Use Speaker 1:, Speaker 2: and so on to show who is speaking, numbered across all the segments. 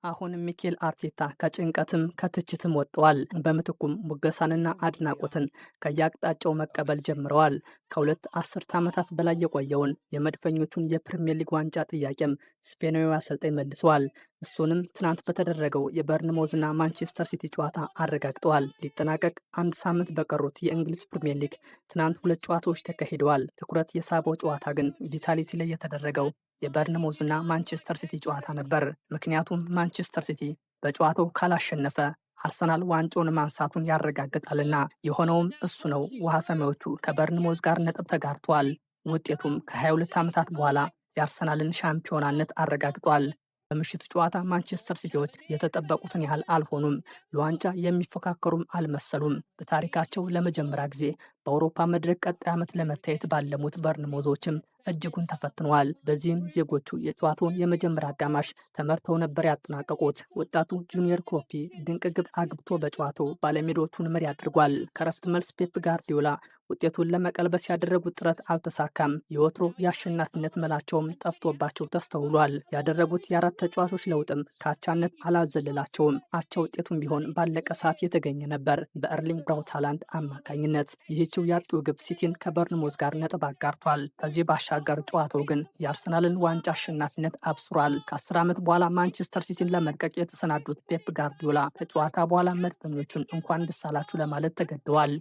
Speaker 1: አሁን ሚኬል አርቴታ ከጭንቀትም ከትችትም ወጥተዋል። በምትኩም ሙገሳንና አድናቆትን ከየአቅጣጫው መቀበል ጀምረዋል። ከሁለት አስርተ ዓመታት በላይ የቆየውን የመድፈኞቹን የፕሪምየር ሊግ ዋንጫ ጥያቄም ስፔናዊ አሰልጣኝ መልሰዋል። እሱንም ትናንት በተደረገው የበርንሞዝና ማንቸስተር ሲቲ ጨዋታ አረጋግጠዋል። ሊጠናቀቅ አንድ ሳምንት በቀሩት የእንግሊዝ ፕሪምየር ሊግ ትናንት ሁለት ጨዋታዎች ተካሂደዋል። ትኩረት የሳበው ጨዋታ ግን ቪታሊቲ ላይ የተደረገው የበርንሞዝና ማንቸስተር ሲቲ ጨዋታ ነበር። ምክንያቱም ማንቸስተር ሲቲ በጨዋታው ካላሸነፈ አርሰናል ዋንጫውን ማንሳቱን ያረጋግጣልና የሆነውም እሱ ነው። ውሃ ሰማዮቹ ከበርንሞዝ ጋር ነጥብ ተጋርተዋል። ውጤቱም ከ22 ዓመታት በኋላ የአርሰናልን ሻምፒዮናነት አረጋግጧል። በምሽቱ ጨዋታ ማንቸስተር ሲቲዎች የተጠበቁትን ያህል አልሆኑም። ለዋንጫ የሚፎካከሩም አልመሰሉም። በታሪካቸው ለመጀመሪያ ጊዜ በአውሮፓ መድረክ ቀጣይ ዓመት ለመታየት ባለሙት በርንሞዞችም እጅጉን ተፈትነዋል። በዚህም ዜጎቹ የጨዋታውን የመጀመሪያ አጋማሽ ተመርተው ነበር ያጠናቀቁት። ወጣቱ ጁኒየር ክሎፕ ድንቅ ግብ አግብቶ በጨዋታው ባለሜዳዎቹን መሪ አድርጓል። ከረፍት መልስ ፔፕ ጋርዲዮላ ውጤቱን ለመቀልበስ ያደረጉት ጥረት አልተሳካም። የወትሮ የአሸናፊነት መላቸውም ጠፍቶባቸው ተስተውሏል። ያደረጉት የአራት ተጫዋቾች ለውጥም ከአቻነት አላዘለላቸውም። አቻ ውጤቱም ቢሆን ባለቀ ሰዓት የተገኘ ነበር በኤርሊንግ ብራውት ሃላንድ አማካኝነት። ይህችው የአጥቂው ግብ ሲቲን ከበርንሞዝ ጋር ነጥብ አጋርቷል። ከዚህ ባሻገር ጨዋታው ግን የአርሰናልን ዋንጫ አሸናፊነት አብስሯል። ከ10 ዓመት በኋላ ማንቸስተር ሲቲን ለመልቀቅ የተሰናዱት ፔፕ ጋርዲዮላ ከጨዋታ በኋላ መድፈኞቹን እንኳን ደስ አላችሁ ለማለት ተገደዋል።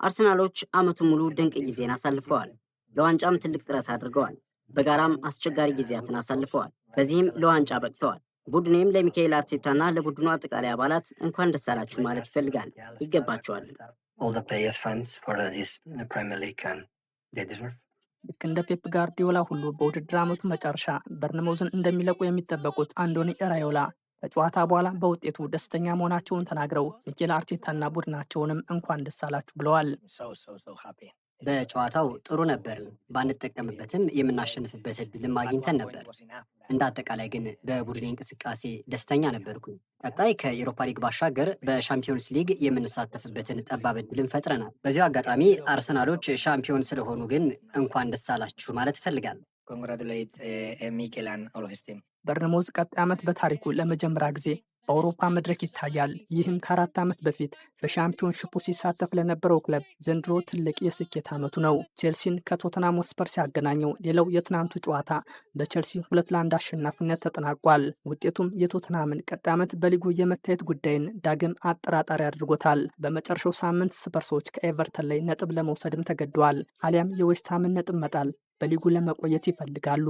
Speaker 2: አርሰናሎች ዓመቱን ሙሉ ድንቅ ጊዜን አሳልፈዋል። ለዋንጫም ትልቅ ጥረት አድርገዋል። በጋራም አስቸጋሪ ጊዜያትን አሳልፈዋል። በዚህም ለዋንጫ በቅተዋል። ቡድኔም ለሚካኤል አርቴታና ለቡድኑ አጠቃላይ አባላት እንኳን ደስ አላችሁ ማለት ይፈልጋል። ይገባቸዋል።
Speaker 1: ልክ እንደ ፔፕ ጋርዲዮላ ሁሉ በውድድር ዓመቱ መጨረሻ በርንሞዝን እንደሚለቁ የሚጠበቁት አንዶኒ ኢራዮላ ከጨዋታ በኋላ በውጤቱ ደስተኛ መሆናቸውን ተናግረው ሚኬል አርቴታና ቡድናቸውንም እንኳን ደስ አላችሁ ብለዋል።
Speaker 2: በጨዋታው ጥሩ ነበር። ባንጠቀምበትም የምናሸንፍበት እድልም አግኝተን ነበር። እንደ አጠቃላይ ግን በቡድኔ እንቅስቃሴ ደስተኛ ነበርኩኝ። ቀጣይ ከኤሮፓ ሊግ ባሻገር በሻምፒዮንስ ሊግ የምንሳተፍበትን ጠባብ እድልን ፈጥረናል። በዚሁ አጋጣሚ አርሰናሎች ሻምፒዮን ስለሆኑ ግን እንኳን ደስ አላችሁ ማለት እፈልጋለሁ።
Speaker 1: በርንሞዝ ቀጣይ ዓመት በታሪኩ ለመጀመሪያ ጊዜ በአውሮፓ መድረክ ይታያል። ይህም ከ4 ዓመት በፊት በሻምፒዮንሺፑ ሲሳተፍ ለነበረው ክለብ ዘንድሮ ትልቅ የስኬት ዓመቱ ነው። ቼልሲን ከቶተናም ሆትስፐር ሲያገናኘው ሌላው የትናንቱ ጨዋታ በቼልሲ 2-1 አሸናፊነት ተጠናቋል። ውጤቱም የቶተናምን ቀጣይ ዓመት በሊጉ የመታየት ጉዳይን ዳግም አጠራጣሪ አድርጎታል። በመጨረሻው ሳምንት ስፐርሶች ከኤቨርተን ላይ ነጥብ ለመውሰድም ተገደዋል። አሊያም የዌስትሃምን ነጥብ መጣል በሊጉ ለመቆየት ይፈልጋሉ።